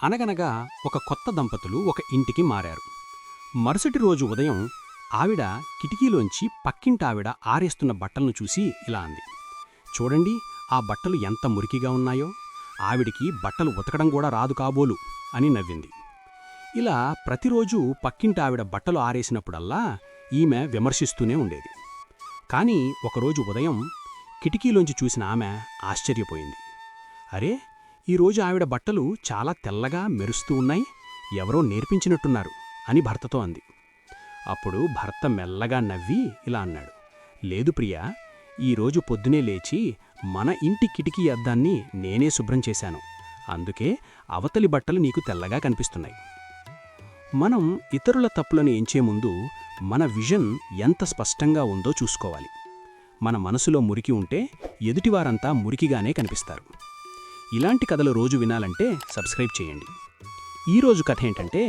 అనగనగా ఒక కొత్త దంపతులు ఒక ఇంటికి మారారు. మరుసటి రోజు ఉదయం ఆవిడ కిటికీలోంచి పక్కింటావిడ ఆరేస్తున్న బట్టలను చూసి ఇలా అంది, చూడండి, ఆ బట్టలు ఎంత మురికిగా ఉన్నాయో, ఆవిడికి బట్టలు ఉతకడం కూడా రాదు కాబోలు అని నవ్వింది. ఇలా ప్రతిరోజూ పక్కింటావిడ బట్టలు ఆరేసినప్పుడల్లా ఈమె విమర్శిస్తూనే ఉండేది. కాని ఒకరోజు ఉదయం కిటికీలోంచి చూసిన ఆమె ఆశ్చర్యపోయింది. అరే, ఈరోజు ఆవిడ బట్టలు చాలా తెల్లగా మెరుస్తూ ఉన్నాయి, ఎవరో నేర్పించినట్టున్నారు అని భర్తతో అంది. అప్పుడు భర్త మెల్లగా నవ్వి ఇలా అన్నాడు, లేదు ప్రియా, ఈరోజు పొద్దునే లేచి మన ఇంటి కిటికీ అద్దాన్ని నేనే శుభ్రం చేశాను, అందుకే అవతలి బట్టలు నీకు తెల్లగా కనిపిస్తున్నాయి. మనం ఇతరుల తప్పులను ఎంచే ముందు మన విజన్ ఎంత స్పష్టంగా ఉందో చూసుకోవాలి. మన మనసులో మురికి ఉంటే ఎదుటివారంతా మురికిగానే కనిపిస్తారు. ఇలాంటి కథలు రోజు వినాలంటే సబ్స్క్రైబ్ చేయండి. ఈరోజు కథ ఏంటంటే,